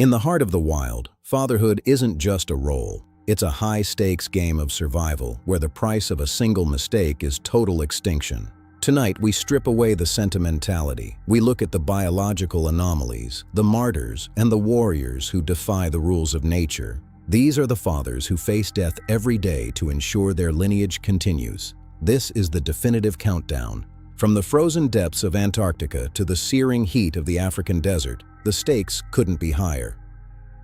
In the heart of the wild, fatherhood isn't just a role. It's a high-stakes game of survival where the price of a single mistake is total extinction. Tonight, we strip away the sentimentality. We look at the biological anomalies, the martyrs, and the warriors who defy the rules of nature. These are the fathers who face death every day to ensure their lineage continues. This is the definitive countdown. From the frozen depths of Antarctica to the searing heat of the African desert, the stakes couldn't be higher.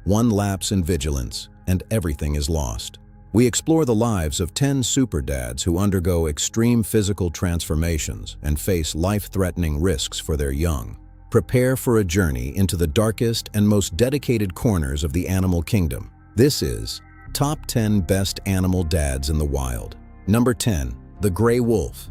One lapse in vigilance, and everything is lost. We explore the lives of 10 super dads who undergo extreme physical transformations and face life-threatening risks for their young. Prepare for a journey into the darkest and most dedicated corners of the animal kingdom. This is Top 10 Best Animal Dads in the Wild. Number 10. The Gray Wolf.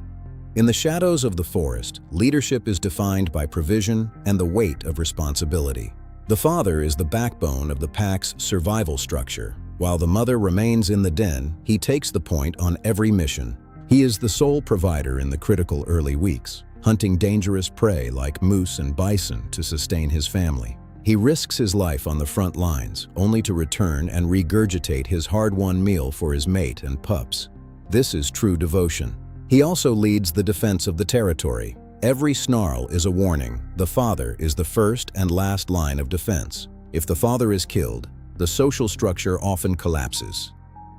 In the shadows of the forest, leadership is defined by provision and the weight of responsibility. The father is the backbone of the pack's survival structure. While the mother remains in the den, he takes the point on every mission. He is the sole provider in the critical early weeks, hunting dangerous prey like moose and bison to sustain his family. He risks his life on the front lines, only to return and regurgitate his hard-won meal for his mate and pups. This is true devotion. He also leads the defense of the territory. Every snarl is a warning. The father is the first and last line of defense. If the father is killed, the social structure often collapses.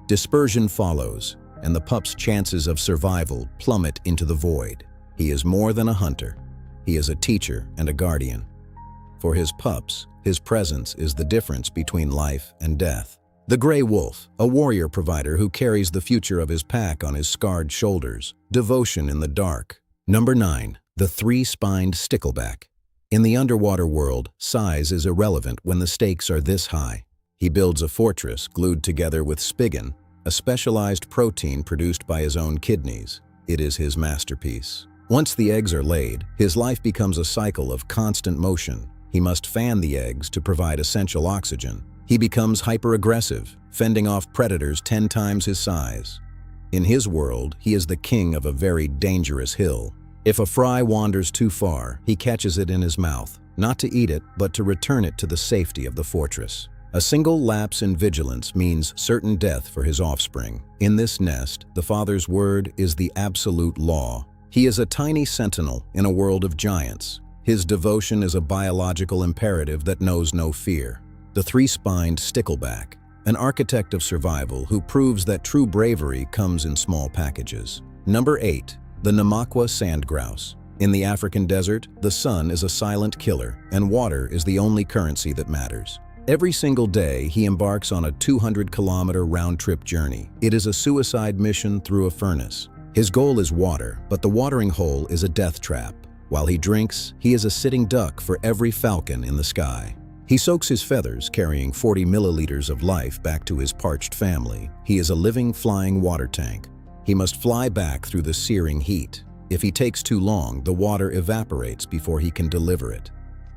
Dispersion follows, and the pup's chances of survival plummet into the void. He is more than a hunter. He is a teacher and a guardian. For his pups, his presence is the difference between life and death. The Gray Wolf, a warrior provider who carries the future of his pack on his scarred shoulders. Devotion in the dark. Number 9. The Three-Spined Stickleback. In the underwater world, size is irrelevant when the stakes are this high. He builds a fortress glued together with spigen, a specialized protein produced by his own kidneys. It is his masterpiece. Once the eggs are laid, his life becomes a cycle of constant motion. He must fan the eggs to provide essential oxygen. He becomes hyper-aggressive, fending off predators 10 times his size. In his world, he is the king of a very dangerous hill. If a fry wanders too far, he catches it in his mouth, not to eat it, but to return it to the safety of the fortress. A single lapse in vigilance means certain death for his offspring. In this nest, the father's word is the absolute law. He is a tiny sentinel in a world of giants. His devotion is a biological imperative that knows no fear. The Three-Spined Stickleback, an architect of survival who proves that true bravery comes in small packages. Number 8. The Namaqua Sand Grouse. In the African desert, the sun is a silent killer, and water is the only currency that matters. Every single day, he embarks on a 200-kilometer round-trip journey. It is a suicide mission through a furnace. His goal is water, but the watering hole is a death trap. While he drinks, he is a sitting duck for every falcon in the sky. He soaks his feathers, carrying 40 milliliters of life back to his parched family. He is a living, flying water tank. He must fly back through the searing heat. If he takes too long, the water evaporates before he can deliver it.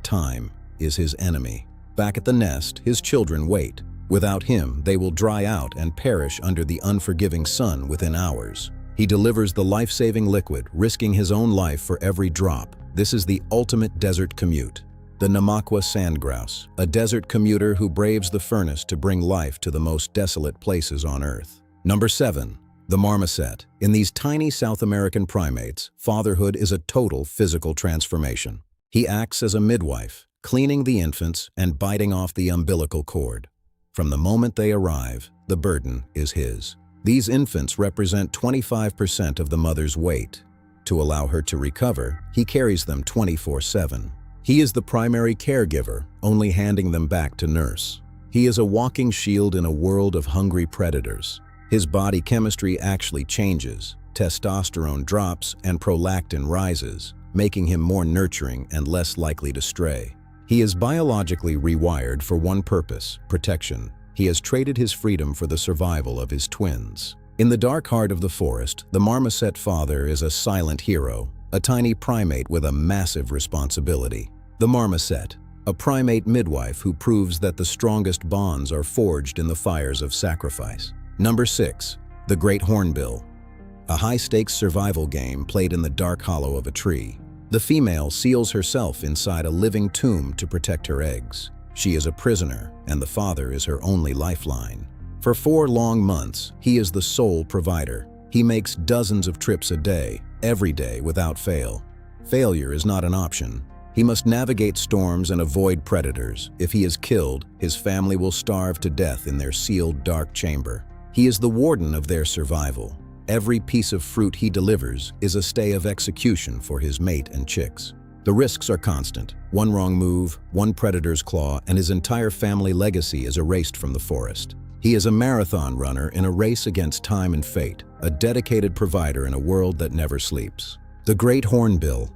Time is his enemy. Back at the nest, his children wait. Without him, they will dry out and perish under the unforgiving sun within hours. He delivers the life-saving liquid, risking his own life for every drop. This is the ultimate desert commute. The Namaqua Sand Grouse, a desert commuter who braves the furnace to bring life to the most desolate places on Earth. Number 7. The Marmoset. In these tiny South American primates, fatherhood is a total physical transformation. He acts as a midwife, cleaning the infants and biting off the umbilical cord. From the moment they arrive, the burden is his. These infants represent 25% of the mother's weight. To allow her to recover, he carries them 24/7. He is the primary caregiver, only handing them back to nurse. He is a walking shield in a world of hungry predators. His body chemistry actually changes. Testosterone drops and prolactin rises, making him more nurturing and less likely to stray. He is biologically rewired for one purpose: protection. He has traded his freedom for the survival of his twins. In the dark heart of the forest, the marmoset father is a silent hero, a tiny primate with a massive responsibility. The marmoset, a primate midwife who proves that the strongest bonds are forged in the fires of sacrifice. Number 6. The Great Hornbill. A high-stakes survival game played in the dark hollow of a tree. The female seals herself inside a living tomb to protect her eggs. She is a prisoner, and the father is her only lifeline. For 4 long months, he is the sole provider. He makes dozens of trips a day, every day without fail. Failure is not an option. He must navigate storms and avoid predators. If he is killed, his family will starve to death in their sealed dark chamber. He is the warden of their survival. Every piece of fruit he delivers is a stay of execution for his mate and chicks. The risks are constant. One wrong move, one predator's claw, and his entire family legacy is erased from the forest. He is a marathon runner in a race against time and fate, a dedicated provider in a world that never sleeps. The Great Hornbill,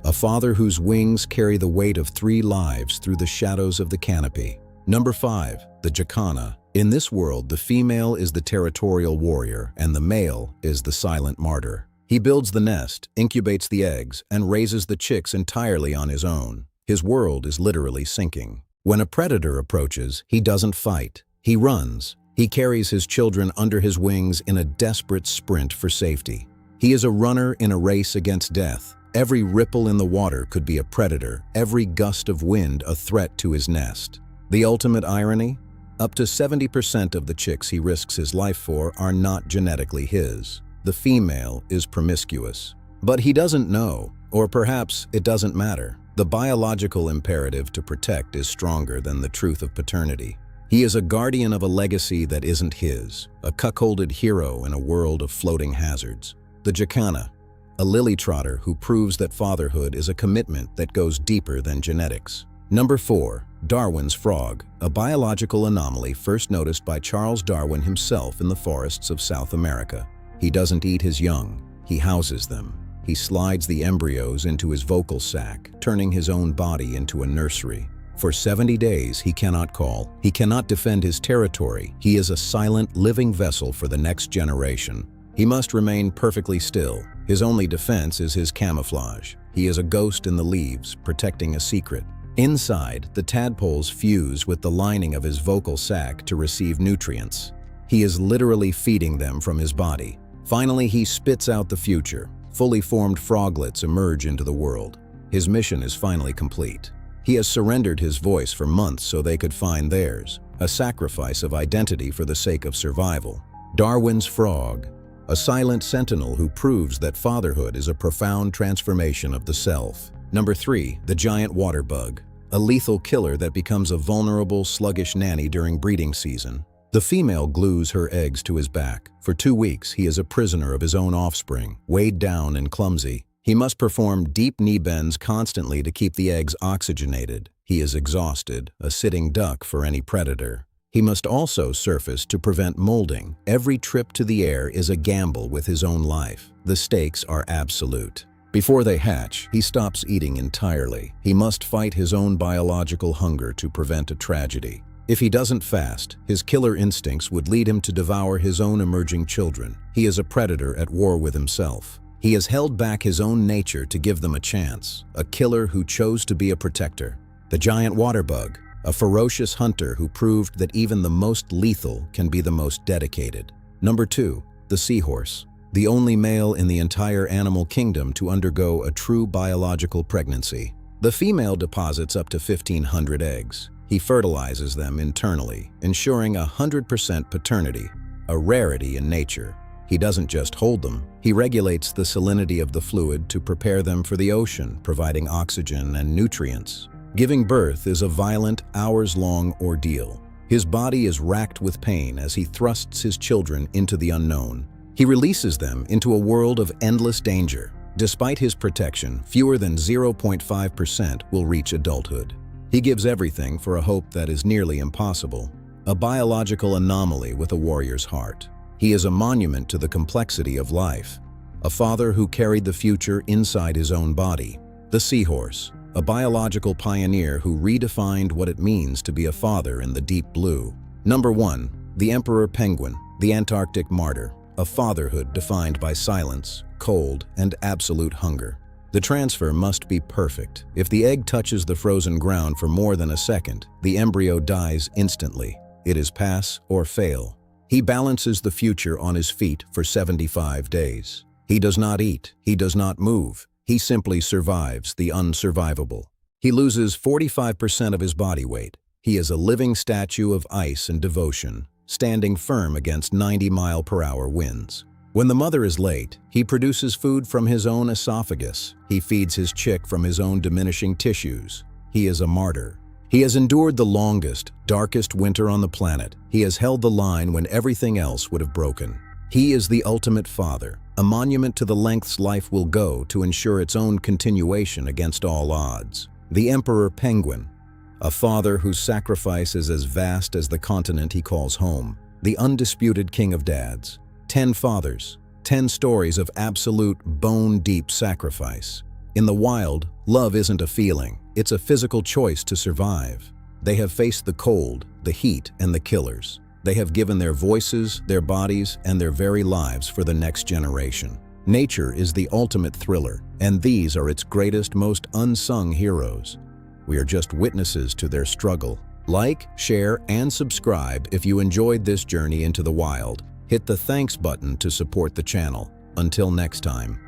a father whose wings carry the weight of 3 lives through the shadows of the canopy. Number 5, the Jacana. In this world, the female is the territorial warrior, and the male is the silent martyr. He builds the nest, incubates the eggs, and raises the chicks entirely on his own. His world is literally sinking. When a predator approaches, he doesn't fight. He runs. He carries his children under his wings in a desperate sprint for safety. He is a runner in a race against death. Every ripple in the water could be a predator, every gust of wind a threat to his nest. The ultimate irony? Up to 70% of the chicks he risks his life for are not genetically his. The female is promiscuous. But he doesn't know, or perhaps it doesn't matter. The biological imperative to protect is stronger than the truth of paternity. He is a guardian of a legacy that isn't his, a cuckolded hero in a world of floating hazards. The Jacana, a lily trotter who proves that fatherhood is a commitment that goes deeper than genetics. Number 4, Darwin's frog, a biological anomaly first noticed by Charles Darwin himself in the forests of South America. He doesn't eat his young, he houses them. He slides the embryos into his vocal sac, turning his own body into a nursery. For 70 days, he cannot call, he cannot defend his territory. He is a silent, living vessel for the next generation. He must remain perfectly still. His only defense is his camouflage. He is a ghost in the leaves, protecting a secret. Inside, the tadpoles fuse with the lining of his vocal sac to receive nutrients. He is literally feeding them from his body. Finally, he spits out the future. Fully formed froglets emerge into the world. His mission is finally complete. He has surrendered his voice for months so they could find theirs, a sacrifice of identity for the sake of survival. Darwin's frog, a silent sentinel who proves that fatherhood is a profound transformation of the self. Number 3, the giant water bug, a lethal killer that becomes a vulnerable, sluggish nanny during breeding season. The female glues her eggs to his back. For 2 weeks, he is a prisoner of his own offspring, weighed down and clumsy. He must perform deep knee bends constantly to keep the eggs oxygenated. He is exhausted, a sitting duck for any predator. He must also surface to prevent molding. Every trip to the air is a gamble with his own life. The stakes are absolute. Before they hatch, he stops eating entirely. He must fight his own biological hunger to prevent a tragedy. If he doesn't fast, his killer instincts would lead him to devour his own emerging children. He is a predator at war with himself. He has held back his own nature to give them a chance, a killer who chose to be a protector. The giant water bug, a ferocious hunter who proved that even the most lethal can be the most dedicated. Number 2, the seahorse, the only male in the entire animal kingdom to undergo a true biological pregnancy. The female deposits up to 1,500 eggs. He fertilizes them internally, ensuring 100% paternity, a rarity in nature. He doesn't just hold them, he regulates the salinity of the fluid to prepare them for the ocean, providing oxygen and nutrients. Giving birth is a violent, hours-long ordeal. His body is racked with pain as he thrusts his children into the unknown. He releases them into a world of endless danger. Despite his protection, fewer than 0.5% will reach adulthood. He gives everything for a hope that is nearly impossible, a biological anomaly with a warrior's heart. He is a monument to the complexity of life, a father who carried the future inside his own body. The seahorse, a biological pioneer who redefined what it means to be a father in the deep blue. Number 1, the emperor penguin, the Antarctic martyr, a fatherhood defined by silence, cold, and absolute hunger. The transfer must be perfect. If the egg touches the frozen ground for more than a second, the embryo dies instantly. It is pass or fail. He balances the future on his feet for 75 days. He does not eat, he does not move. He simply survives the unsurvivable. He loses 45% of his body weight. He is a living statue of ice and devotion, standing firm against 90-mile-per-hour winds. When the mother is late, he produces food from his own esophagus. He feeds his chick from his own diminishing tissues. He is a martyr. He has endured the longest, darkest winter on the planet. He has held the line when everything else would have broken. He is the ultimate father, a monument to the lengths life will go to ensure its own continuation against all odds. The Emperor Penguin, a father whose sacrifice is as vast as the continent he calls home. The undisputed king of dads. 10 fathers, 10 stories of absolute bone-deep sacrifice. In the wild, love isn't a feeling, it's a physical choice to survive. They have faced the cold, the heat, and the killers. They have given their voices, their bodies, and their very lives for the next generation. Nature is the ultimate thriller, and these are its greatest, most unsung heroes. We are just witnesses to their struggle. Like, share, and subscribe if you enjoyed this journey into the wild. Hit the thanks button to support the channel. Until next time.